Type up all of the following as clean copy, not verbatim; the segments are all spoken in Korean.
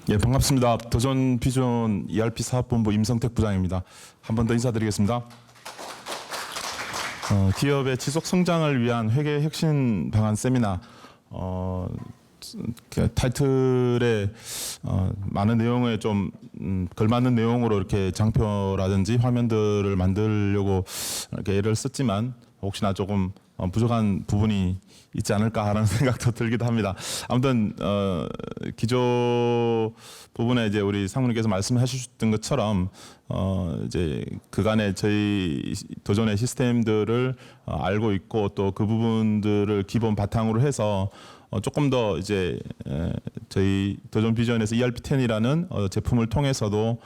예, 반갑습니다. 도전 비전 ERP 사업본부 임성택 부장입니다. 한 번 더 인사드리겠습니다. 기업의 지속 성장을 위한 회계 혁신 방안 세미나. 그 타이틀에 많은 내용에 좀 걸맞는 내용으로 이렇게 장표라든지 화면들을 만들려고 이렇게 애를 썼지만 혹시나 조금 부족한 부분이 있지 않을까 하는 생각도 들기도 합니다. 아무튼 기조 부분에 이제 우리 상무님께서 말씀해 주셨던 것처럼 이제 그간의 저희 도전의 시스템들을 알고 있고 또 그 부분들을 기본 바탕으로 해서 조금 더 이제 저희 도전 비전에서 ERP10이라는 제품을 통해서도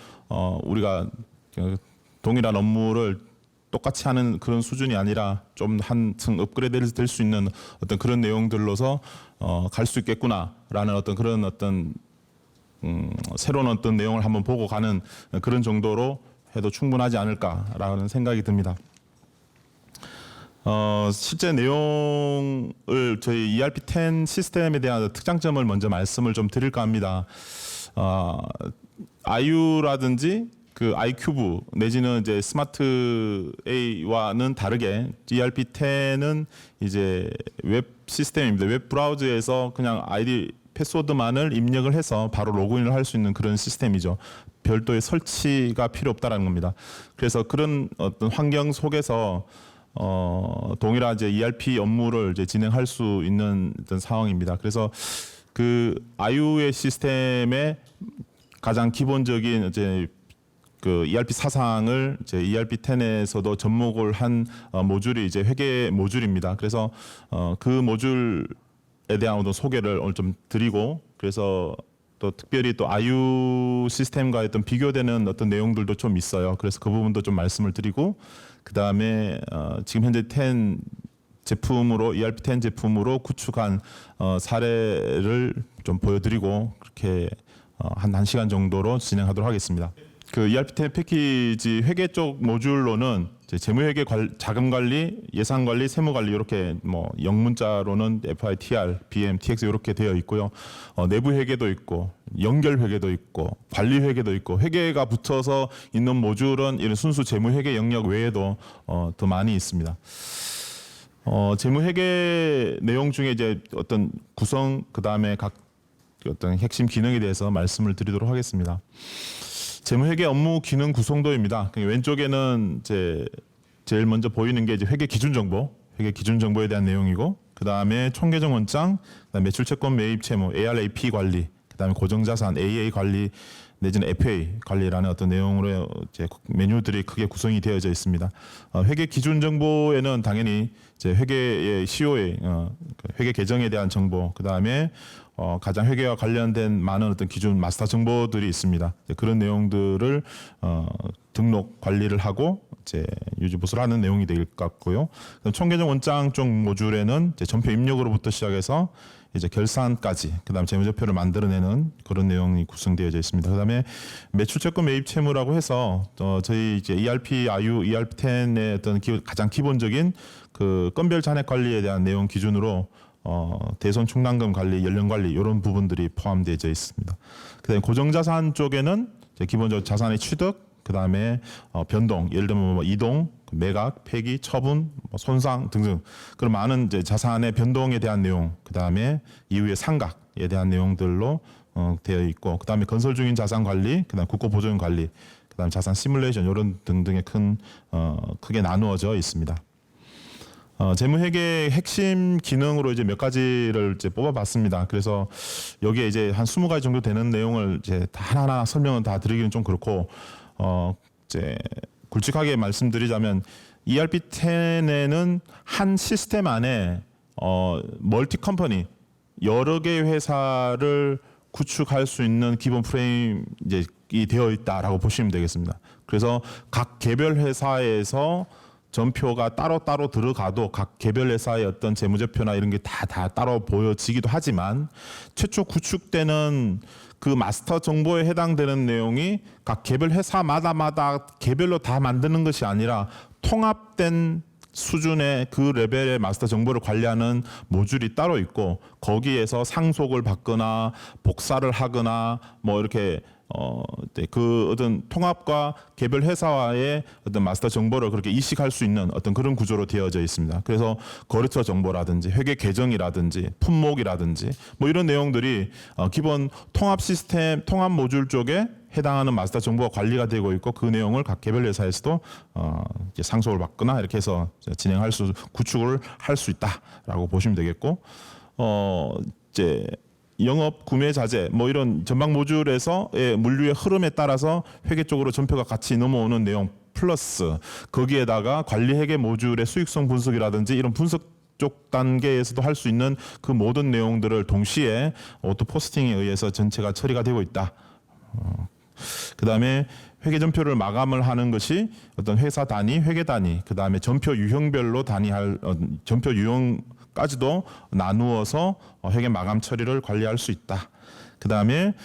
우리가 동일한 업무를 똑같이 하는 그런 수준이 아니라 좀 한층 업그레이드 될 수 있는 어떤 그런 내용들로서 갈 수 있겠구나라는 어떤 그런 어떤 새로운 어떤 내용을 한번 보고 가는 그런 정도로 해도 충분하지 않을까라는 생각이 듭니다. 실제 내용을 저희 ERP10 시스템에 대한 특장점을 먼저 말씀을 좀 드릴까 합니다. IU라든지 그 i큐브 내지는 이제 스마트 A와는 다르게 ERP10은 이제 웹 시스템입니다. 웹 브라우저에서 그냥 아이디 패스워드만을 입력을 해서 바로 로그인을 할 수 있는 그런 시스템이죠. 별도의 설치가 필요 없다라는 겁니다. 그래서 그런 어떤 환경 속에서 동일한 이제 ERP 업무를 이제 진행할 수 있는 어떤 상황입니다. 그래서 그 IU의 시스템의 가장 기본적인 이제 그 ERP 사상을 이제 ERP10에서도 접목을 한 모듈이 이제 회계 모듈입니다. 그래서 그 모듈에 대한 어떤 소개를 오늘 좀 드리고, 그래서 또 특별히 또 IU 시스템과 어떤 비교되는 어떤 내용들도 좀 있어요. 그래서 그 부분도 좀 말씀을 드리고, 그 다음에 지금 현재 10 제품으로 ERP10 제품으로 구축한 사례를 좀 보여드리고 그렇게 한 1시간 정도로 진행하도록 하겠습니다. 그 ERP10 패키지 회계 쪽 모듈로는 재무회계, 자금관리, 예산관리, 세무관리 이렇게 뭐 영문자로는 FITR, BM, TX 이렇게 되어 있고요. 내부 회계도 있고 연결 회계도 있고 관리 회계도 있고 회계가 붙어서 있는 모듈은 이런 순수 재무회계 영역 외에도 더 많이 있습니다. 재무회계 내용 중에 이제 어떤 구성 그 다음에 각 어떤 핵심 기능에 대해서 말씀을 드리도록 하겠습니다. 재무회계 업무 기능 구성도입니다. 왼쪽에는 제일 먼저 보이는 게 이제 회계 기준 정보, 회계 기준 정보에 대한 내용이고, 그 다음에 총계정 원장, 그다음에 매출 채권 매입 채무, AR/AP 관리, 그 다음에 고정자산 AA 관리 내지는 FA 관리라는 어떤 내용으로 이제 메뉴들이 크게 구성이 되어져 있습니다. 회계 기준 정보에는 당연히 이제 회계의 COA, 회계 계정에 대한 정보, 그 다음에 가장 회계와 관련된 많은 어떤 기준 마스터 정보들이 있습니다. 그런 내용들을 등록 관리를 하고 이제 유지 보수를 하는 내용이 될 것 같고요. 총계정 원장 쪽 모듈에는 이제 전표 입력으로부터 시작해서 이제 결산까지, 그다음 재무제표를 만들어내는 그런 내용이 구성되어져 있습니다. 그다음에 매출채권 매입 채무라고 해서 저희 이제 ERP, IU, ERP10의 어떤 가장 기본적인 그 건별 잔액 관리에 대한 내용 기준으로 대손 충당금 관리, 연령 관리 이런 부분들이 포함되어 있습니다. 그다음에 고정자산 쪽에는 이제 기본적으로 자산의 취득, 그다음에 변동, 예를 들면 뭐 이동, 매각, 폐기, 처분, 뭐 손상 등등 그런 많은 이제 자산의 변동에 대한 내용, 그다음에 이후의 상각에 대한 내용들로 되어 있고, 그다음에 건설 중인 자산 관리, 그다음 국고 보존 관리, 그다음 자산 시뮬레이션 이런 등등의 크게 나누어져 있습니다. 재무회계 핵심 기능으로 이제 몇 가지를 이제 뽑아봤습니다. 그래서 여기에 이제 한 20가지 정도 되는 내용을 이제 다 하나하나 설명은 다 드리기는 좀 그렇고, 이제 굵직하게 말씀드리자면 ERP10에는 한 시스템 안에 멀티 컴퍼니 여러 개의 회사를 구축할 수 있는 기본 프레임이 이제 되어 있다라고 보시면 되겠습니다. 그래서 각 개별 회사에서 전표가 따로따로 들어가도 각 개별 회사의 어떤 재무제표나 이런 게 다 따로 보여지기도 하지만, 최초 구축되는 그 마스터 정보에 해당되는 내용이 각 개별 회사마다 개별로 다 만드는 것이 아니라 통합된 수준의 그 레벨의 마스터 정보를 관리하는 모듈이 따로 있고 거기에서 상속을 받거나 복사를 하거나 뭐 이렇게 그 어떤 통합과 개별 회사와의 어떤 마스터 정보를 그렇게 이식할 수 있는 어떤 그런 구조로 되어져 있습니다. 그래서 거래처 정보라든지 회계 계정이라든지 품목이라든지 뭐 이런 내용들이 기본 통합 시스템, 통합 모듈 쪽에 해당하는 마스터 정보가 관리가 되고 있고 그 내용을 각 개별 회사에서도 이제 상속을 받거나 이렇게 해서 구축을 할 수 있다라고 보시면 되겠고 이제 영업 구매 자재 뭐 이런 전방 모듈에서의 물류의 흐름에 따라서 회계 쪽으로 전표가 같이 넘어오는 내용 플러스 거기에다가 관리 회계 모듈의 수익성 분석이라든지 이런 분석 쪽 단계에서도 할 수 있는 그 모든 내용들을 동시에 오토 포스팅에 의해서 전체가 처리가 되고 있다. 그다음에 회계 전표를 마감을 하는 것이 어떤 회사 단위, 회계 단위, 그다음에 전표 유형별로 단위할 전표 유형까지도 나누어서 회계 마감 처리를 관리할 수 있다. 그다음에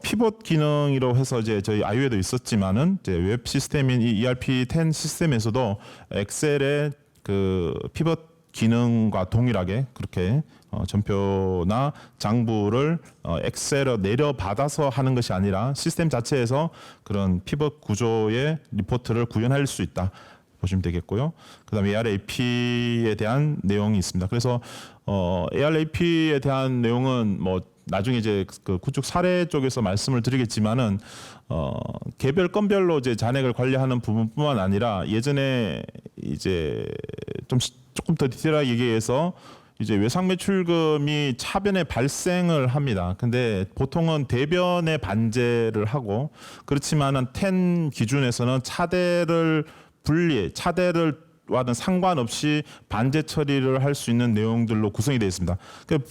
피벗 기능이라고 해서 이제 저희 아이오에도 있었지만은 이제 웹 시스템인 이 ERP10 시스템에서도 엑셀의 그 피벗 기능과 동일하게 그렇게 전표나 장부를 엑셀로 내려받아서 하는 것이 아니라 시스템 자체에서 그런 피벗 구조의 리포트를 구현할 수 있다 보시면 되겠고요. 그다음에 ARAP에 대한 내용이 있습니다. 그래서 ARAP에 대한 내용은 뭐 나중에 이제 그 구축 사례 쪽에서 말씀을 드리겠지만은 개별 건별로 이제 잔액을 관리하는 부분뿐만 아니라 예전에 이제 조금 더 디테일하게 얘기해서 이제 외상 매출금이 차변에 발생을 합니다. 근데 보통은 대변에 반제를 하고 그렇지만은 10 기준에서는 차대를 와는 상관없이 반제 처리를 할 수 있는 내용들로 구성이 되어 있습니다. 그러니까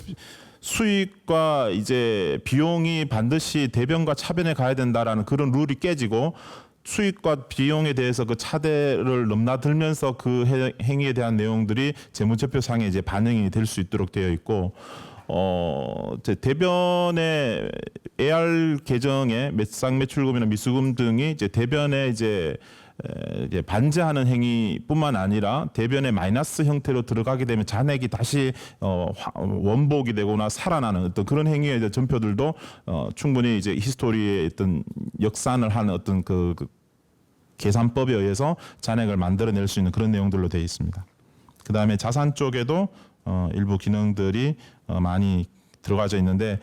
수익과 이제 비용이 반드시 대변과 차변에 가야 된다라는 그런 룰이 깨지고 수익과 비용에 대해서 그 차대를 넘나들면서 그 행위에 대한 내용들이 재무제표상에 이제 반영이 될 수 있도록 되어 있고 대변의 AR 계정의 매상 매출금이나 미수금 등이 이제 대변에 이제 반제하는 행위뿐만 아니라 대변의 마이너스 형태로 들어가게 되면 잔액이 다시 원복이 되거나 살아나는 어떤 그런 행위에 대한 전표들도 충분히 이제 히스토리의 어떤 역산을 하는 어떤 그 계산법에 의해서 잔액을 만들어낼 수 있는 그런 내용들로 되어 있습니다. 그 다음에 자산 쪽에도 일부 기능들이 많이 들어가져 있는데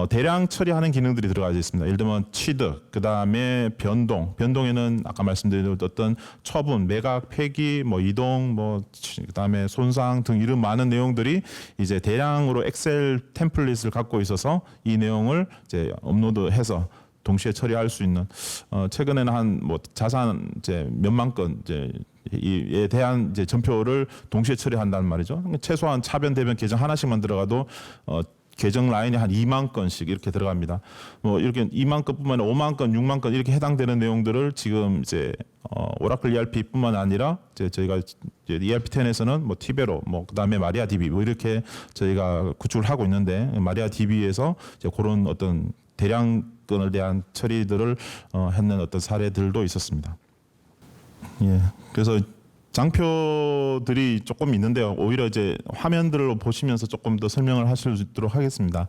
대량 처리하는 기능들이 들어가져 있습니다. 예를 들면 취득, 그 다음에 변동에는 아까 말씀드렸던 처분, 매각, 폐기, 뭐 이동, 뭐 그다음에 손상 등 이런 많은 내용들이 이제 대량으로 엑셀 템플릿을 갖고 있어서 이 내용을 이제 업로드해서 동시에 처리할 수 있는 최근에는 한 뭐 자산 이제 몇만 건 이에 대한 이제 전표를 동시에 처리한다는 말이죠. 최소한 차변 대변 계정 하나씩만 들어가도 계정 라인이 한 2만 건씩 이렇게 들어갑니다. 뭐 이렇게 2만 건뿐만 아니라 5만 건, 6만 건 이렇게 해당되는 내용들을 지금 이제 오라클 ERP뿐만 아니라 이제 저희가 이제 ERP10에서는 뭐 티베로, 뭐 그다음에 마리아 DB 뭐 이렇게 저희가 구축을 하고 있는데 마리아 DB에서 이제 그런 어떤 대량 건에 대한 처리들을 했는 어떤 사례들도 있었습니다. 예, 그래서 장표들이 조금 있는데요. 오히려 이제 화면들로 보시면서 조금 더 설명을 하실 수 있도록 하겠습니다.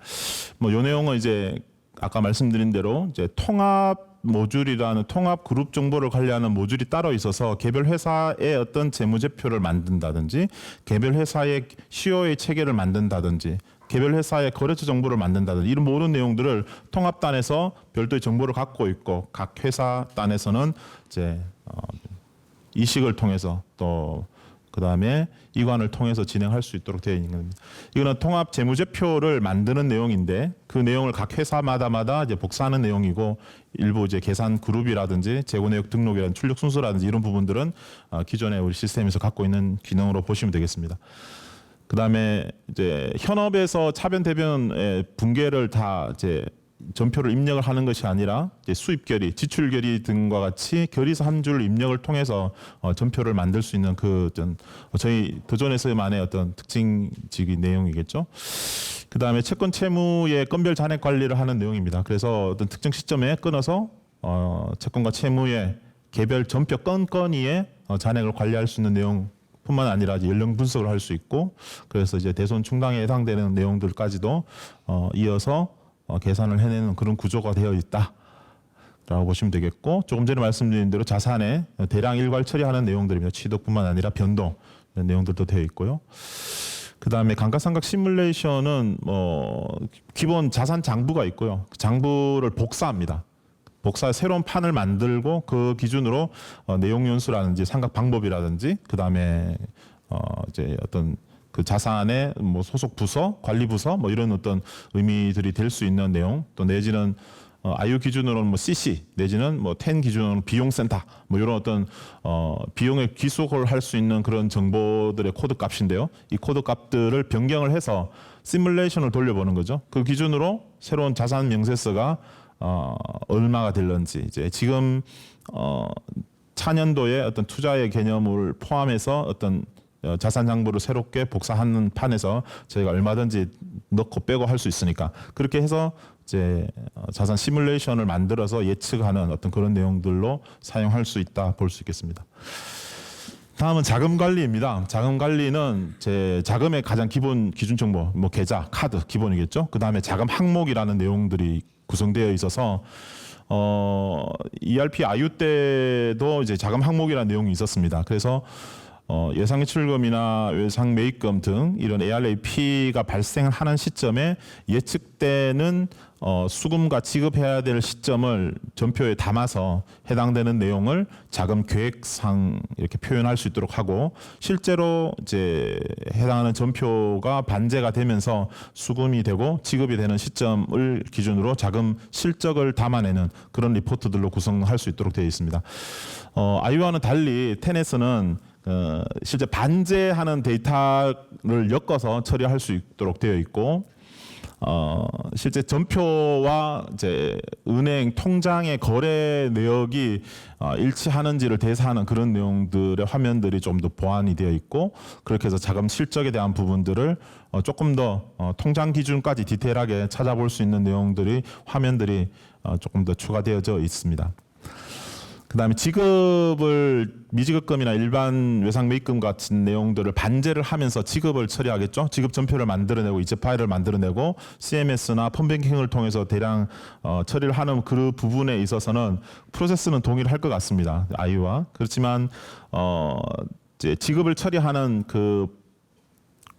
뭐 요 내용은 이제 아까 말씀드린 대로 이제 통합 모듈이라는 통합 그룹 정보를 관리하는 모듈이 따로 있어서 개별 회사의 어떤 재무제표를 만든다든지 개별 회사의 COA 체계를 만든다든지 개별 회사의 거래처 정보를 만든다든지 이런 모든 내용들을 통합단에서 별도의 정보를 갖고 있고 각 회사 단에서는 이제 이식을 통해서 또 그다음에 이관을 통해서 진행할 수 있도록 되어 있는 겁니다. 이거는 통합 재무제표를 만드는 내용인데 그 내용을 각 회사마다 이제 복사하는 내용이고 일부 이제 계산 그룹이라든지 재고 내역 등록이라든지 출력 순서라든지 이런 부분들은 기존에 우리 시스템에서 갖고 있는 기능으로 보시면 되겠습니다. 그다음에 이제 현업에서 차변 대변의 분계를 다 이제 전표를 입력을 하는 것이 아니라 이제 수입 결의, 지출 결의 등과 같이 결의서 한 줄 입력을 통해서 전표를 만들 수 있는 그 어떤 저희 도전에서만의 어떤 특징적인 내용이겠죠. 그다음에 채권 채무의 건별 잔액 관리를 하는 내용입니다. 그래서 어떤 특정 시점에 끊어서 채권과 채무의 개별 전표 건건위에 잔액을 관리할 수 있는 내용 취득뿐만 아니라 이제 연령 분석을 할 수 있고 그래서 이제 대손 충당에 해당되는 내용들까지도 이어서 계산을 해내는 그런 구조가 되어 있다라고 보시면 되겠고 조금 전에 말씀드린 대로 자산에 대량 일괄 처리하는 내용들입니다. 취득뿐만 아니라 변동 이런 내용들도 되어 있고요. 그다음에 감가상각 시뮬레이션은 기본 자산 장부가 있고요. 그 장부를 복사합니다. 새로운 판을 만들고 그 기준으로 내용 연수라든지 상각 방법이라든지 그다음에 이제 어떤 그 자산의 뭐 소속 부서, 관리 부서 뭐 이런 어떤 의미들이 될 수 있는 내용 또 내지는 IU 기준으로는 뭐 CC 내지는 뭐 TEN 기준으로는 비용센터 뭐 이런 어떤 비용의 귀속을 할 수 있는 그런 정보들의 코드 값인데요. 이 코드 값들을 변경을 해서 시뮬레이션을 돌려보는 거죠. 그 기준으로 새로운 자산 명세서가 얼마가 될런지 이제 지금 차년도에 어떤 투자의 개념을 포함해서 어떤 자산 장부를 새롭게 복사하는 판에서 저희가 얼마든지 넣고 빼고 할 수 있으니까 그렇게 해서 이제 자산 시뮬레이션을 만들어서 예측하는 어떤 그런 내용들로 사용할 수 있다 볼 수 있겠습니다. 다음은 자금 관리입니다. 자금 관리는 제 자금의 가장 기본 기준 정보, 뭐 계좌, 카드 기본이겠죠. 그 다음에 자금 항목이라는 내용들이 구성되어 있어서 ERP IU 때도 이제 자금 항목이라는 내용이 있었습니다. 그래서 예상 예출금이나 예상 매입금 등 이런 ARAP가 발생하는 시점에 예측되는 수금과 지급해야 될 시점을 전표에 담아서 해당되는 내용을 자금 계획상 이렇게 표현할 수 있도록 하고 실제로 이제 해당하는 전표가 반제가 되면서 수금이 되고 지급이 되는 시점을 기준으로 자금 실적을 담아내는 그런 리포트들로 구성할 수 있도록 되어 있습니다. IU와는 달리 텐에서는 실제 반제하는 데이터를 엮어서 처리할 수 있도록 되어 있고 실제 전표와 이제 은행 통장의 거래 내역이 일치하는지를 대사하는 그런 내용들의 화면들이 좀 더 보완이 되어 있고 그렇게 해서 자금 실적에 대한 부분들을 조금 더 통장 기준까지 디테일하게 찾아볼 수 있는 내용들이 화면들이 조금 더 추가되어져 있습니다. 그다음에 지급을 미지급금이나 일반 외상 매입금 같은 내용들을 반제를 하면서 지급을 처리하겠죠. 지급 전표를 만들어내고 이체 파일을 만들어내고 CMS나 펀뱅킹을 통해서 대량 처리를 하는 그 부분에 있어서는 프로세스는 동일할 것 같습니다. IU와 그렇지만 이제 지급을 처리하는 그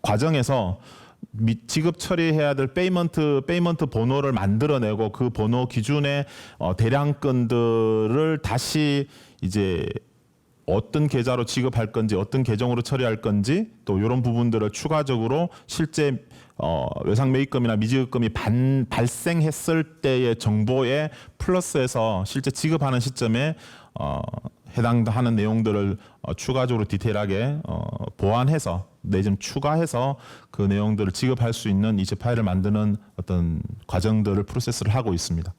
과정에서 지급 처리해야 될 페이먼트 번호를 만들어내고 그 번호 기준의 대량건들을 다시 이제 어떤 계좌로 지급할 건지 어떤 계정으로 처리할 건지 또 이런 부분들을 추가적으로 실제 외상 매입금이나 미지급금이 발생했을 때의 정보에 플러스해서 실제 지급하는 시점에 해당하는 내용들을 추가적으로 디테일하게 보완해서 내지는 추가해서 그 내용들을 지급할 수 있는 이체 파일을 만드는 어떤 과정들을 프로세스를 하고 있습니다.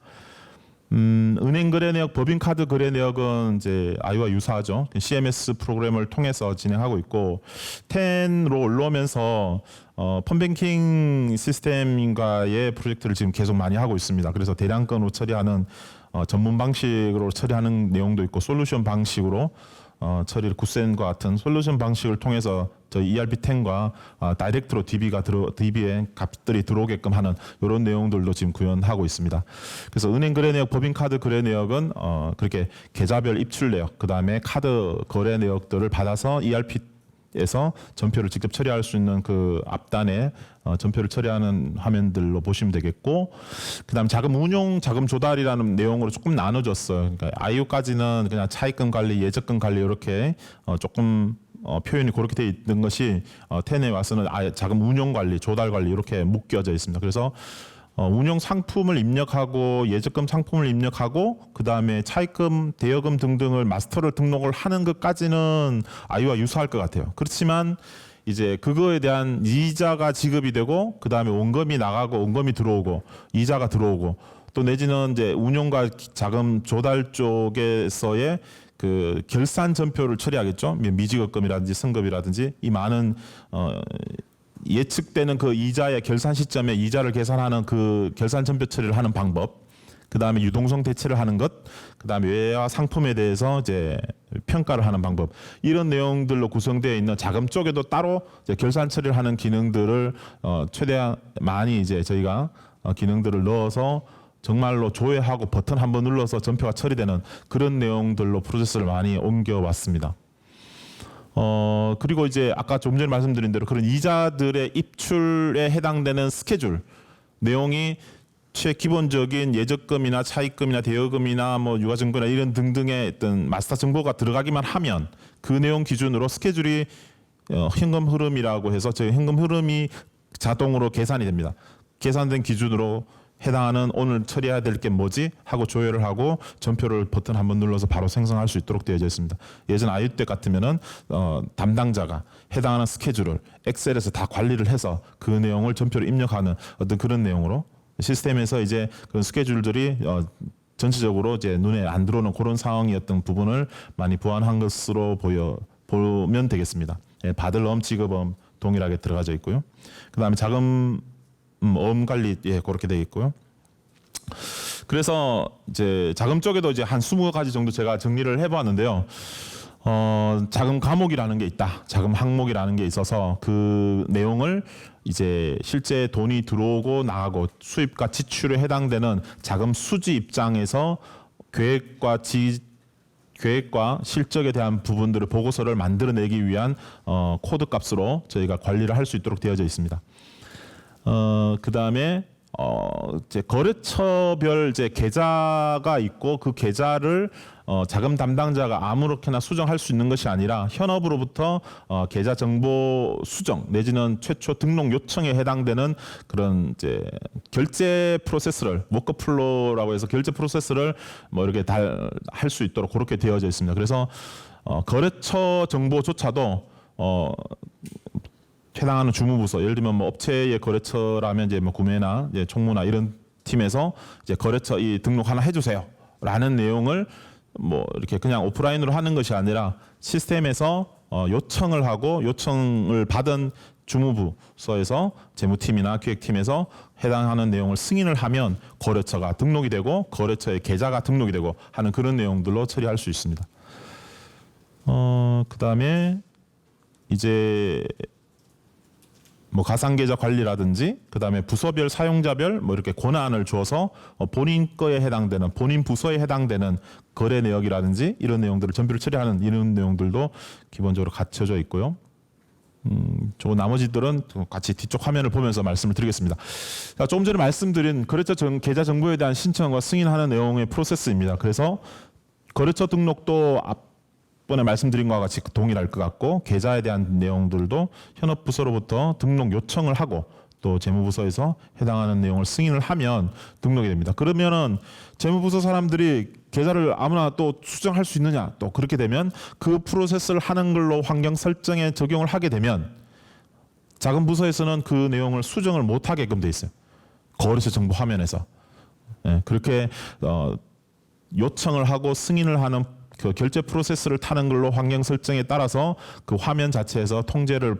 은행 거래 내역, 법인 카드 거래 내역은 이제 IU와 유사하죠. CMS 프로그램을 통해서 진행하고 있고, 텐으로 올라오면서 펀뱅킹 시스템인가의 프로젝트를 지금 계속 많이 하고 있습니다. 그래서 대량건으로 처리하는 전문 방식으로 처리하는 내용도 있고, 솔루션 방식으로 처리를 굿센과 같은 솔루션 방식을 통해서 저희 ERP10과 다이렉트로 DB에 값들이 들어오게끔 하는 이런 내용들도 지금 구현하고 있습니다. 그래서 은행 거래 내역, 법인 카드 거래 내역은 그렇게 계좌별 입출 내역, 그 다음에 카드 거래 내역들을 받아서 ERP에서 전표를 직접 처리할 수 있는 그 앞단에 전표를 처리하는 화면들로 보시면 되겠고, 그다음 자금 운용, 자금 조달이라는 내용으로 조금 나눠졌어요. 그러니까 IU까지는 그냥 차입금 관리, 예적금 관리 이렇게 조금 표현이 그렇게 돼 있는 것이 텐에 와서는 아예 자금 운용 관리, 조달 관리 이렇게 묶여져 있습니다. 그래서 운용 상품을 입력하고 예적금 상품을 입력하고 그 다음에 차입금, 대여금 등등을 마스터를 등록을 하는 것까지는 IU와 유사할 것 같아요. 그렇지만 이제 그거에 대한 이자가 지급이 되고 그 다음에 원금이 나가고 원금이 들어오고 이자가 들어오고 또 내지는 이제 운용과 자금 조달 쪽에서의 그 결산 전표를 처리하겠죠. 미지급금이라든지 승급이라든지 이 많은 예측되는 그 이자의 결산 시점에 이자를 계산하는 그 결산 전표 처리를 하는 방법, 그 다음에 유동성 대체를 하는 것, 그 다음에 외화 상품에 대해서 이제 평가를 하는 방법, 이런 내용들로 구성되어 있는 자금 쪽에도 따로 이제 결산 처리를 하는 기능들을 최대한 많이 이제 저희가 기능들을 넣어서 정말로 조회하고 버튼 한번 눌러서 전표가 처리되는 그런 내용들로 프로세스를 많이 옮겨왔습니다. 그리고 이제 아까 좀 전에 말씀드린 대로 그런 이자들의 입출에 해당되는 스케줄 내용이 최기본적인 예적금이나 차입금이나 대여금이나 뭐 유가증권이나 이런 등등의 어떤 마스터 정보가 들어가기만 하면 그 내용 기준으로 스케줄이 현금 흐름이라고 해서 저희 현금 흐름이 자동으로 계산이 됩니다. 계산된 기준으로 해당하는 오늘 처리해야 될 게 뭐지 하고 조회를 하고 전표를 버튼 한번 눌러서 바로 생성할 수 있도록 되어져 있습니다. 예전 아이유 때 같으면은 담당자가 해당하는 스케줄을 엑셀에서 다 관리를 해서 그 내용을 전표로 입력하는 어떤 그런 내용으로 시스템에서 이제 그런 스케줄들이 전체적으로 이제 눈에 안 들어오는 그런 상황이었던 부분을 많이 보완한 것으로 보면 되겠습니다. 예, 받을엄, 지급엄 동일하게 들어가져 있고요. 그다음에 자금 어음 관리 그렇게 되어 있고요. 그래서 이제 자금 쪽에도 이제 한 20가지 정도 제가 정리를 해보았는데요. 자금 과목이라는 게 있다. 자금 항목이라는 게 있어서 그 내용을 이제 실제 돈이 들어오고 나가고 수입과 지출에 해당되는 자금 수지 입장에서 계획과 실적에 대한 부분들을 보고서를 만들어내기 위한 코드 값으로 저희가 관리를 할 수 있도록 되어져 있습니다. 그 다음에 이제 거래처별 이제 계좌가 있고 그 계좌를 자금 담당자가 아무렇게나 수정할 수 있는 것이 아니라 현업으로부터 계좌 정보 수정 내지는 최초 등록 요청에 해당되는 그런 이제 결제 프로세스를 워크플로우라고 해서 결제 프로세스를 뭐 이렇게 할 수 있도록 그렇게 되어져 있습니다. 그래서 거래처 정보조차도 해당하는 주무부서, 예를 들면 뭐 업체의 거래처라면 이제 뭐 구매나 이제 총무나 이런 팀에서 이제 거래처 이 등록 하나 해주세요라는 내용을 뭐 이렇게 그냥 오프라인으로 하는 것이 아니라 시스템에서 요청을 하고 요청을 받은 주무부서에서 재무팀이나 기획팀에서 해당하는 내용을 승인을 하면 거래처가 등록이 되고 거래처의 계좌가 등록이 되고 하는 그런 내용들로 처리할 수 있습니다. 그다음에 이제 뭐 가상계좌 관리라든지 그다음에 부서별 사용자별 뭐 이렇게 권한을 주어서 본인 거에 해당되는 본인 부서에 해당되는 거래 내역이라든지 이런 내용들을 전표를 처리하는 이런 내용들도 기본적으로 갖춰져 있고요. 저 나머지들은 같이 뒤쪽 화면을 보면서 말씀을 드리겠습니다. 자, 조금 전에 말씀드린 거래처 계좌 정보에 대한 신청과 승인하는 내용의 프로세스입니다. 그래서 거래처 등록도 번에 말씀드린 것과 같이 동일할 것 같고 계좌에 대한 내용들도 현업부서로부터 등록 요청을 하고 또 재무부서에서 해당하는 내용을 승인을 하면 등록이 됩니다. 그러면은 재무부서 사람들이 계좌를 아무나 또 수정할 수 있느냐, 또 그렇게 되면 그 프로세스를 하는 걸로 환경 설정에 적용을 하게 되면 자금부서에서는 그 내용을 수정을 못 하게끔 돼 있어요. 거래처 정보 화면에서. 그렇게 요청을 하고 승인을 하는 그 결제 프로세스를 타는 걸로 환경 설정에 따라서 그 화면 자체에서 통제를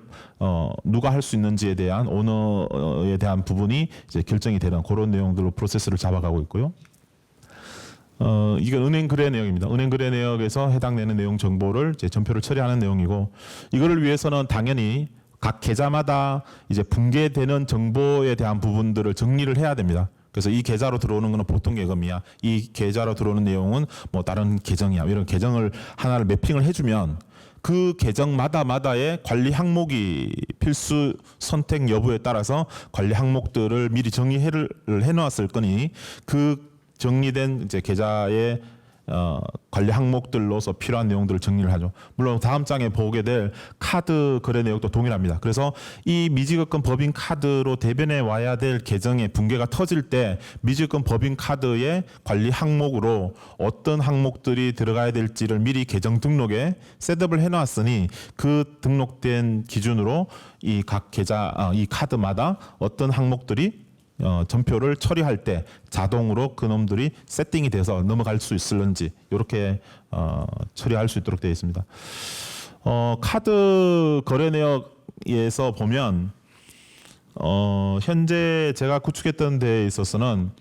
누가 할 수 있는지에 대한 오너에 대한 부분이 이제 결정이 되는 그런 내용들로 프로세스를 잡아가고 있고요. 이건 은행 거래 내역입니다. 은행 거래 내역에서 해당되는 내용 정보를 이제 전표를 처리하는 내용이고, 이거를 위해서는 당연히 각 계좌마다 이제 붕괴되는 정보에 대한 부분들을 정리를 해야 됩니다. 그래서 이 계좌로 들어오는 거는 보통 계급이야. 이 계좌로 들어오는 내용은 뭐 다른 계정이야. 이런 계정을 하나를 매핑을 해주면 그 계정마다의 관리 항목이 필수 선택 여부에 따라서 관리 항목들을 미리 정리를 해놓았을 거니 그 정리된 이제 계좌의 관리 항목들로서 필요한 내용들을 정리를 하죠. 물론 다음 장에 보게 될 카드 거래 내역도 동일합니다. 그래서 이 미지급금 법인 카드로 대변해 와야 될 계정의 붕괴가 터질 때 미지급금 법인 카드의 관리 항목으로 어떤 항목들이 들어가야 될지를 미리 계정 등록에 셋업을 해놨으니 그 등록된 기준으로 이 각 계좌, 이 카드마다 어떤 항목들이 전표를 처리할 때 자동으로 그놈들이 세팅이 돼서 넘어갈 수 있을는지 이렇게 처리할 수 있도록 되어 있습니다. 카드 거래 내역에서 보면 현재 제가 구축했던 데에 있어서는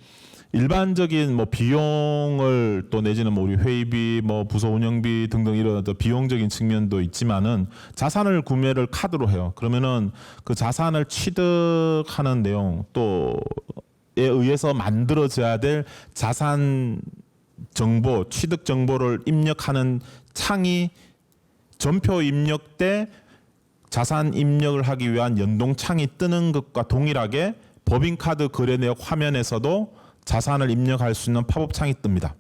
일반적인 뭐 비용을 또 내지는 뭐 우리 회의비, 뭐 부서 운영비 등등 이런 어떤 비용적인 측면도 있지만은 자산을 구매를 카드로 해요. 그러면은 그 자산을 취득하는 내용 또에 의해서 만들어져야 될 자산 정보, 취득 정보를 입력하는 창이 전표 입력 때 자산 입력을 하기 위한 연동 창이 뜨는 것과 동일하게 법인카드 거래 내역 화면에서도 자산을 입력할 수 있는 팝업 창이 뜹니다.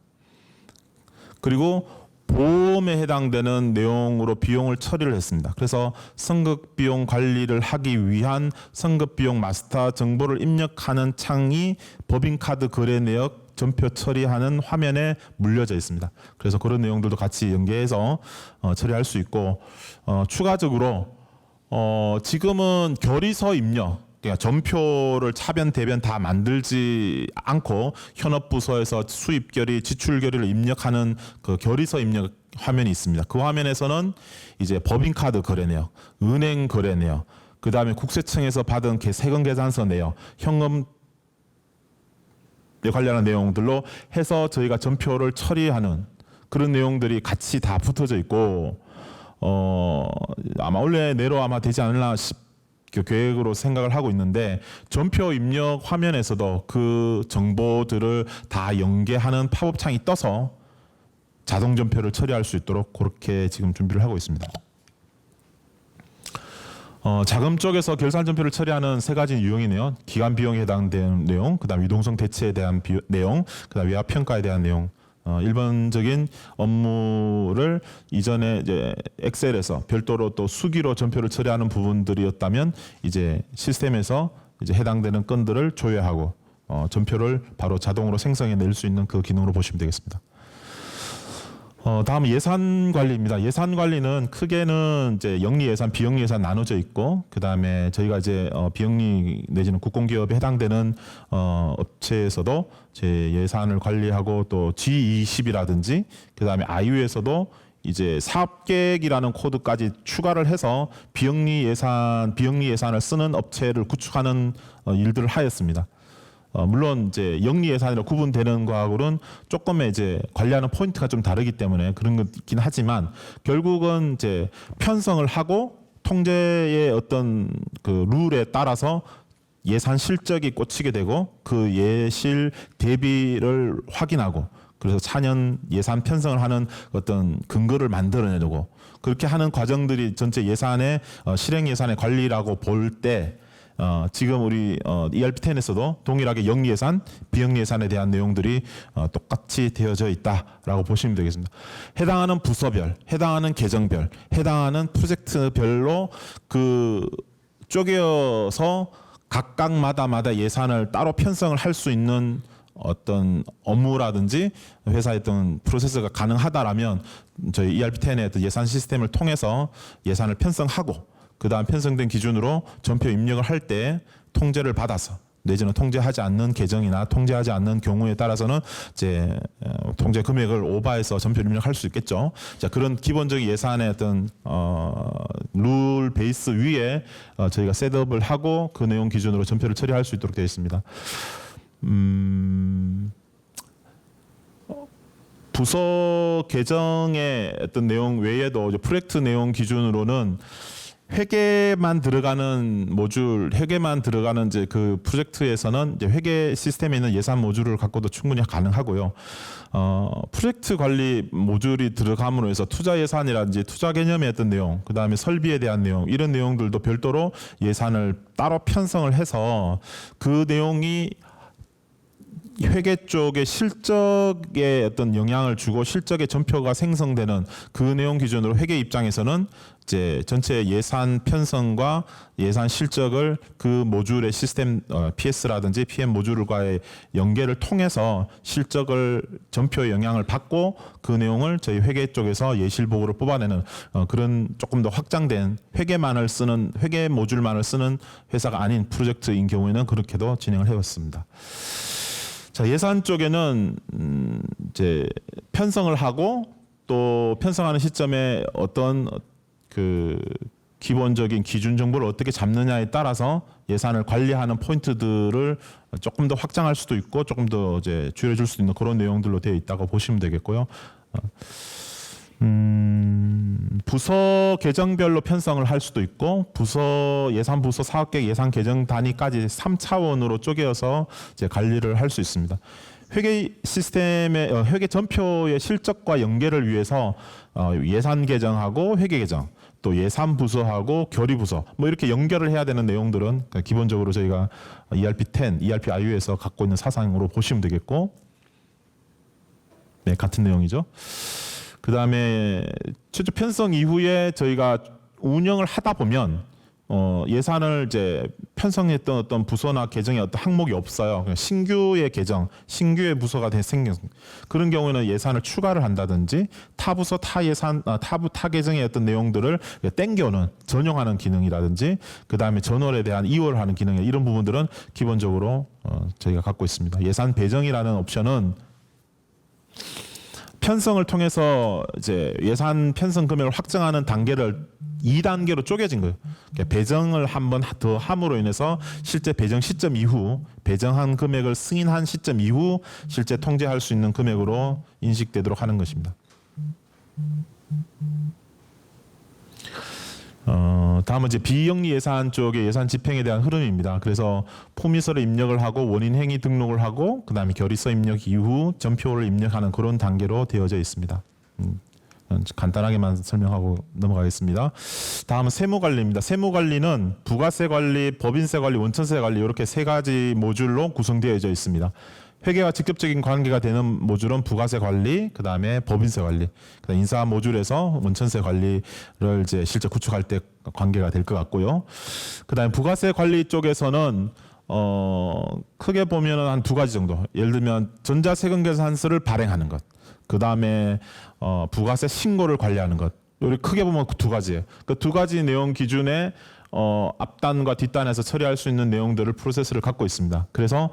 그리고 보험에 해당되는 내용으로 비용을 처리를 했습니다. 그래서 선급비용 관리를 하기 위한 선급비용 마스터 정보를 입력하는 창이 법인카드 거래 내역 전표 처리하는 화면에 물려져 있습니다. 그래서 그런 내용들도 같이 연계해서 처리할 수 있고 추가적으로 지금은 결의서 입력, 그러니까 전표를 차변 대변 다 만들지 않고 현업부서에서 수입 결의, 지출 결의를 입력하는 그 결의서 입력 화면이 있습니다. 그 화면에서는 이제 법인카드 거래 내역, 은행 거래 내역, 그 다음에 국세청에서 받은 세금 계산서 내역, 현금에 관련한 내용들로 해서 저희가 전표를 처리하는 그런 내용들이 같이 다 붙어져 있고 아마 원래 내로 아마 되지 않을까 계획으로 생각을 하고 있는데 전표 입력 화면에서도 그 정보들을 다 연계하는 팝업 창이 떠서 자동 전표를 처리할 수 있도록 그렇게 지금 준비를 하고 있습니다. 자금 쪽에서 결산 전표를 처리하는 세 가지 유형이네요. 기간 비용에 해당되는 내용, 그다음 유동성 대체에 대한 내용, 그다음 외화 평가에 대한 내용. 일반적인 업무를 이전에 이제 엑셀에서 별도로 또 수기로 전표를 처리하는 부분들이었다면 이제 시스템에서 이제 해당되는 건들을 조회하고 전표를 바로 자동으로 생성해 낼 수 있는 그 기능으로 보시면 되겠습니다. 다음 예산 관리입니다. 예산 관리는 크게는 이제 영리 예산, 비영리 예산 나눠져 있고, 그 다음에 저희가 이제 비영리 내지는 국공기업에 해당되는 업체에서도 제 예산을 관리하고 또 G20이라든지, 그 다음에 아이유에서도 이제 사업계획이라는 코드까지 추가를 해서 비영리 예산을 쓰는 업체를 구축하는 일들을 하였습니다. 물론 이제 영리 예산으로 구분되는 거하고는 조금의 이제 관리하는 포인트가 좀 다르기 때문에 그런 것이긴 하지만 결국은 이제 편성을 하고 통제의 어떤 그 룰에 따라서 예산 실적이 꽂히게 되고 그 예실 대비를 확인하고 그래서 차년 예산 편성을 하는 어떤 근거를 만들어내고 그렇게 하는 과정들이 전체 예산의 실행 예산의 관리라고 볼 때 지금 우리 ERP10에서도 동일하게 영리 예산, 비영리 예산에 대한 내용들이 똑같이 되어져 있다라고 보시면 되겠습니다. 해당하는 부서별, 해당하는 계정별, 해당하는 프로젝트별로 그 쪼개어서 각각마다 예산을 따로 편성을 할 수 있는 어떤 업무라든지 회사의 어떤 프로세스가 가능하다라면 저희 ERP10의 예산 시스템을 통해서 예산을 편성하고 그 다음 편성된 기준으로 전표 입력을 할 때 통제를 받아서 내지는 통제하지 않는 계정이나 통제하지 않는 경우에 따라서는 이제 통제 금액을 오버해서 전표 입력할 수 있겠죠. 자, 그런 기본적인 예산의 어떤 룰 베이스 위에 저희가 셋업을 하고 그 내용 기준으로 전표를 처리할 수 있도록 되어 있습니다. 부서 계정의 어떤 내용 외에도 프로젝트 내용 기준으로는 회계만 들어가는 모듈, 회계만 들어가는 이제 그 프로젝트에서는 이제 회계 시스템에 있는 예산 모듈을 갖고도 충분히 가능하고요. 프로젝트 관리 모듈이 들어감으로 해서 투자 예산이라든지 투자 개념의 어떤 내용, 그 다음에 설비에 대한 내용, 이런 내용들도 별도로 예산을 따로 편성을 해서 그 내용이 회계 쪽의 실적에 어떤 영향을 주고 실적의 전표가 생성되는 그 내용 기준으로 회계 입장에서는 이제 전체 예산 편성과 예산 실적을 그 모듈의 시스템 PS라든지 PM 모듈과의 연계를 통해서 실적을 전표의 영향을 받고 그 내용을 저희 회계 쪽에서 예실 보고를 뽑아내는 그런 조금 더 확장된 회계만을 쓰는 회계 모듈만을 쓰는 회사가 아닌 프로젝트인 경우에는 그렇게도 진행을 해왔습니다. 자, 예산 쪽에는 이제 편성을 하고 또 편성하는 시점에 어떤 그 기본적인 기준 정보를 어떻게 잡느냐에 따라서 예산을 관리하는 포인트들을 조금 더 확장할 수도 있고 조금 더 이제 줄여줄 수 있는 그런 내용들로 되어 있다고 보시면 되겠고요. 부서 계정별로 편성을 할 수도 있고 예산 부서 사업계획 예산 계정 단위까지 3차원으로 쪼개어서 이제 관리를 할 수 있습니다. 회계 시스템의 회계 전표의 실적과 연계를 위해서 예산 계정하고 회계 계정 또 예산 부서하고 결의 부서 뭐 이렇게 연결을 해야 되는 내용들은 기본적으로 저희가 ERP10, ERP-IU에서 갖고 있는 사상으로 보시면 되겠고, 네, 같은 내용이죠. 그 다음에 최초 편성 이후에 저희가 운영을 하다 보면 예산을 이제 편성했던 어떤 부서나 계정에 어떤 항목이 없어요. 그냥 신규의 계정, 신규의 부서가 생겨 그런 경우에는 예산을 추가를 한다든지 타 부서, 타 예산, 타 계정의 어떤 내용들을 땡겨오는 전용하는 기능이라든지 그 다음에 전월에 대한 이월하는 기능 이런 부분들은 기본적으로 저희가 갖고 있습니다. 예산 배정이라는 옵션은 편성을 통해서 이제 예산 편성 금액을 확정하는 단계를 2단계로 쪼개진 거예요. 그러니까 배정을 한 번 더 함으로 인해서 실제 배정 시점 이후 배정한 금액을 승인한 시점 이후 실제 통제할 수 있는 금액으로 인식되도록 하는 것입니다. 다음은 이제 비영리 예산 쪽의 예산 집행에 대한 흐름입니다. 그래서 포미서를 입력을 하고 원인 행위 등록을 하고 그 다음에 결의서 입력 이후 전표를 입력하는 그런 단계로 되어져 있습니다. 간단하게만 설명하고 넘어가겠습니다. 다음은 세무관리입니다. 세무관리는 부가세 관리, 법인세 관리, 원천세 관리 이렇게 세 가지 모듈로 구성되어져 있습니다. 회계와 직접적인 관계가 되는 모듈은 부가세 관리, 그 다음에 법인세 관리, 그다음 인사 모듈에서 원천세 관리를 이제 실제 구축할 때 관계가 될 것 같고요. 그 다음에 부가세 관리 쪽에서는 크게 보면은 한 두 가지 정도. 예를 들면 전자세금 계산서를 발행하는 것, 그 다음에 부가세 신고를 관리하는 것. 우리 크게 보면 그 두 가지예요. 그 두 가지 내용 기준에 앞단과 뒷단에서 처리할 수 있는 내용들을 프로세스를 갖고 있습니다. 그래서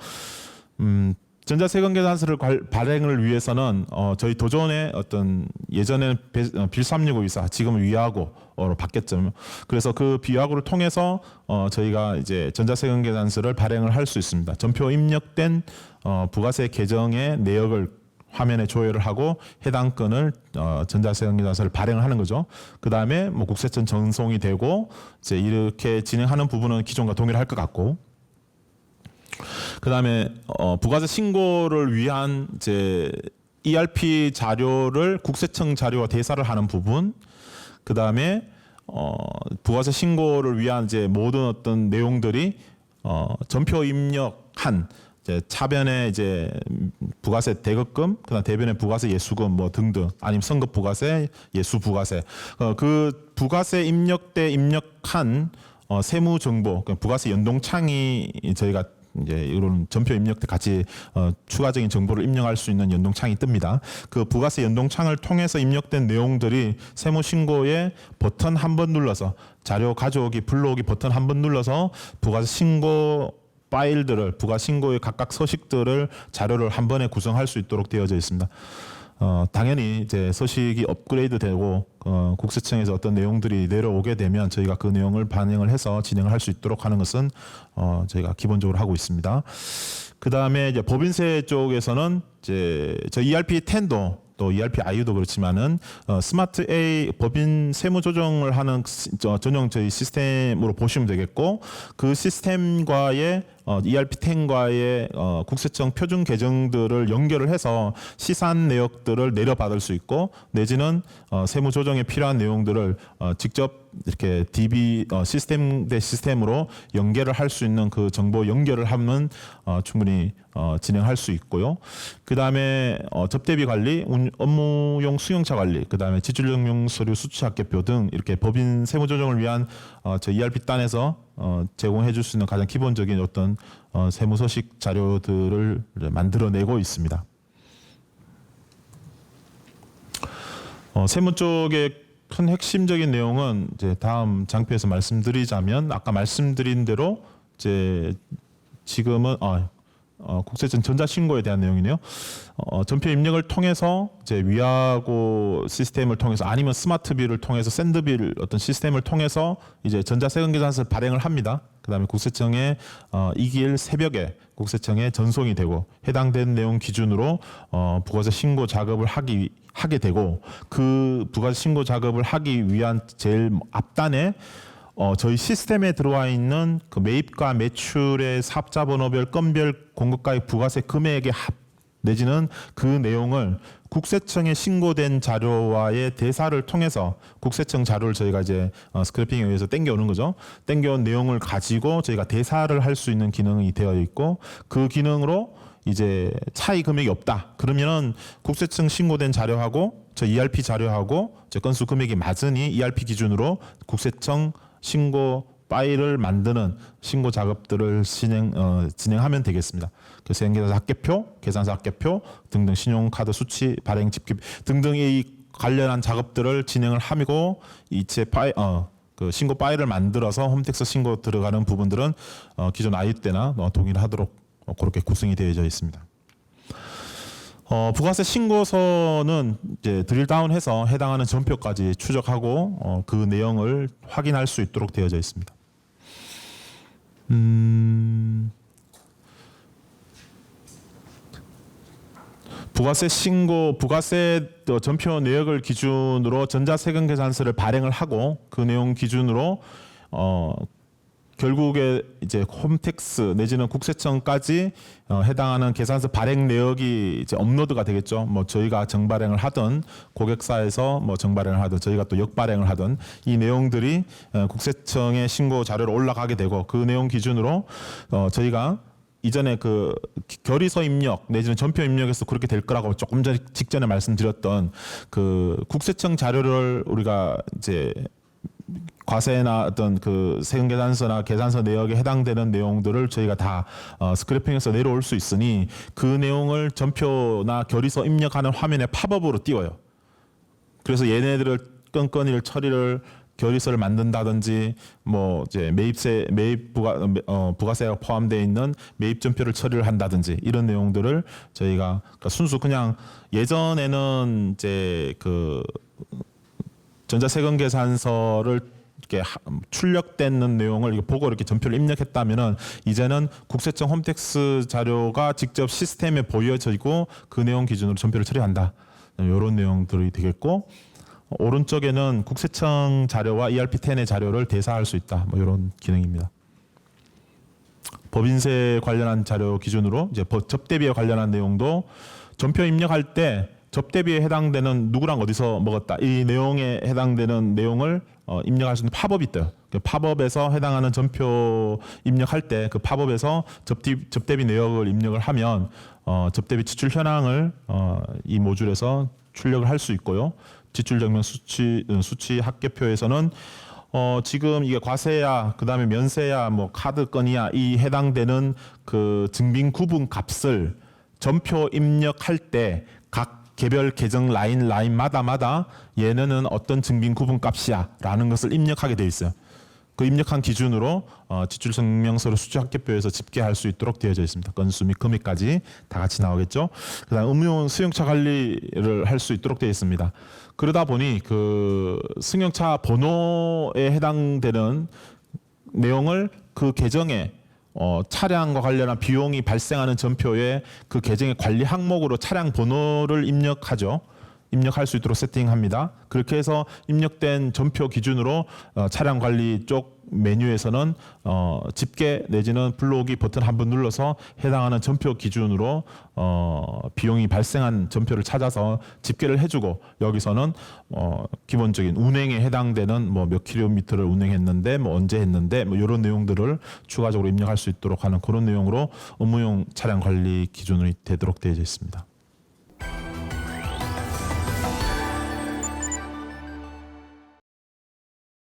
전자세금 계산서를 발행을 위해서는 저희 도전의 어떤 예전에는 빌 3654 지금은 위하고로 바뀌었죠. 그래서 그 비하고를 통해서 저희가 이제 전자세금 계산서를 발행을 할 수 있습니다. 전표 입력된 부가세 계정의 내역을 화면에 조회를 하고 해당 건을 전자세금 계산서를 발행을 하는 거죠. 그 다음에 뭐 국세청 전송이 되고 이제 이렇게 진행하는 부분은 기존과 동일할 것 같고. 그 다음에 부가세 신고를 위한 이제 ERP 자료를 국세청 자료와 대사를 하는 부분, 그 다음에 부가세 신고를 위한 이제 모든 어떤 내용들이 전표 입력한 이제 차변에 이제 부가세 대급금, 그다음 대변에 부가세 예수금 뭐 등등, 아니면 선급 부가세, 예수 부가세, 그 부가세 입력 때 입력한 세무 정보, 부가세 연동창이 저희가 이제 이런 전표 입력 때 같이 추가적인 정보를 입력할 수 있는 연동창이 뜹니다. 그 부가세 연동창을 통해서 입력된 내용들이 세무신고에 버튼 한 번 눌러서 자료 가져오기, 불러오기 버튼 한 번 눌러서 부가세 신고 파일들을 부가세 신고의 각각 서식들을 자료를 한 번에 구성할 수 있도록 되어져 있습니다. 당연히 이제 서식이 업그레이드 되고 국세청에서 어떤 내용들이 내려오게 되면 저희가 그 내용을 반영을 해서 진행을 할 수 있도록 하는 것은 저희가 기본적으로 하고 있습니다. 그 다음에 이제 법인세 쪽에서는 이제 저 ERP10도 또 ERP-IU도 그렇지만은 스마트 A 법인 세무 조정을 하는 전용 저희 시스템으로 보시면 되겠고, 그 시스템과의 ERP10과의 국세청 표준 계정들을 연결을 해서 시산 내역들을 내려받을 수 있고, 내지는 세무 조정에 필요한 내용들을 직접 이렇게 DB 시스템 대 시스템으로 연결을 할 수 있는 그 정보 연결을 하면 충분히 진행할 수 있고요. 그 다음에 접대비 관리, 업무용 수용차 관리, 그 다음에 지출증명 서류 수취합계표 등 이렇게 법인 세무 조정을 위한 저 ERP 단에서 제공해 줄 수 있는 가장 기본적인 어떤 세무 서식 자료들을 만들어내고 있습니다. 세무 쪽의 큰 핵심적인 내용은 이제 다음 장표에서 말씀드리자면, 아까 말씀드린 대로 이제 지금은 국세청 전자신고에 대한 내용이네요. 전표 입력을 통해서 이제 위하고 시스템을 통해서 아니면 스마트비를 통해서 샌드빌 어떤 시스템을 통해서 이제 전자세금계산서를 발행을 합니다. 그다음에 국세청에 이길 새벽에 국세청에 전송이 되고 해당되는 내용 기준으로 부가세 신고 작업을 하게 되고 그 부가세 신고 작업을 하기 위한 제일 앞단에 저희 시스템에 들어와 있는 그 매입과 매출의 사업자 번호별 건별 공급가액 부가세 금액의 합 내지는 그 내용을 국세청에 신고된 자료와의 대사를 통해서 국세청 자료를 저희가 이제 스크래핑에 의해서 땡겨오는 거죠. 땡겨온 내용을 가지고 저희가 대사를 할 수 있는 기능이 되어 있고 그 기능으로 이제 차이 금액이 없다. 그러면은 국세청 신고된 자료하고 저 ERP 자료하고 저 건수 금액이 맞으니 ERP 기준으로 국세청 신고 파일을 만드는 신고 작업들을 진행하면 되겠습니다. 그래서 세금계산서 합계표, 계산서 합계표 등등 신용카드 수치, 발행 집계 등등의 관련한 작업들을 진행을 하고 이체 파일, 그 신고 파일을 만들어서 홈택스 신고 들어가는 부분들은 기존 아이 때나 동일하도록 그렇게 구성이 되어져 있습니다. 부가세 신고서는 이제 드릴다운해서 해당하는 전표까지 추적하고 그 내용을 확인할 수 있도록 되어져 있습니다. 부가세 신고, 부가세 전표 내역을 기준으로 전자세금계산서를 발행을 하고 그 내용 기준으로 결국에 이제 홈택스 내지는 국세청까지 해당하는 계산서 발행 내역이 이제 업로드가 되겠죠. 뭐 저희가 정발행을 하든 고객사에서 뭐 정발행을 하든 저희가 또 역발행을 하든 이 내용들이 국세청의 신고 자료로 올라가게 되고 그 내용 기준으로 저희가 이전에 그 결의서 입력 내지는 전표 입력에서 그렇게 될 거라고 조금 직전에 말씀드렸던 그 국세청 자료를 우리가 이제 과세나 어떤 그 세금계산서나 계산서 내역에 해당되는 내용들을 저희가 다 스크래핑해서 내려올 수 있으니 그 내용을 전표나 결의서 입력하는 화면에 팝업으로 띄워요. 그래서 얘네들을 건건이를 처리를 결의서를 만든다든지 뭐 이제 매입 부가세가 포함되어 있는 매입 전표를 처리를 한다든지 이런 내용들을 저희가 그러니까 순수 그냥 예전에는 이제 그 전자세금계산서를 이렇게 출력되는 내용을 보고 이렇게 전표를 입력했다면은 이제는 국세청 홈택스 자료가 직접 시스템에 보여지고 그 내용 기준으로 전표를 처리한다. 이런 내용들이 되겠고 오른쪽에는 국세청 자료와 ERP10의 자료를 대사할 수 있다. 뭐 이런 기능입니다. 법인세 관련한 자료 기준으로 이제 접대비에 관련한 내용도 전표 입력할 때 접대비에 해당되는 누구랑 어디서 먹었다 이 내용에 해당되는 내용을 입력할 수 있는 팝업이 떠요. 그 팝업에서 해당하는 전표 입력할 때 그 팝업에서 접대비 내역을 입력을 하면 접대비 지출 현황을 이 모듈에서 출력을 할 수 있고요. 지출 증명 수치 합계표에서는 지금 이게 과세야 그다음에 면세야 뭐 카드 건이야 이 해당되는 그 증빙 구분 값을 전표 입력할 때 각 개별 계정 라인마다 얘네는 어떤 증빙 구분 값이야라는 것을 입력하게 돼 있어요. 그 입력한 기준으로 지출 증명서를 수치 합계표에서 집계할 수 있도록 되어져 있습니다. 건수 및 금액까지 다 같이 나오겠죠. 그다음 음용 승용차 관리를 할 수 있도록 되어 있습니다. 그러다 보니 그 승용차 번호에 해당되는 내용을 그 계정에 차량과 관련한 비용이 발생하는 전표에 그 계정의 관리 항목으로 차량 번호를 입력하죠. 입력할 수 있도록 세팅합니다. 그렇게 해서 입력된 전표 기준으로 차량 관리 쪽 메뉴에서는 집계 내지는 불러오기 버튼 한 번 눌러서 해당하는 전표 기준으로 비용이 발생한 전표를 찾아서 집계를 해주고 여기서는 기본적인 운행에 해당되는 뭐 몇 킬로미터를 운행했는데 뭐 언제 했는데 뭐 이런 내용들을 추가적으로 입력할 수 있도록 하는 그런 내용으로 업무용 차량 관리 기준이 되도록 되어 있습니다.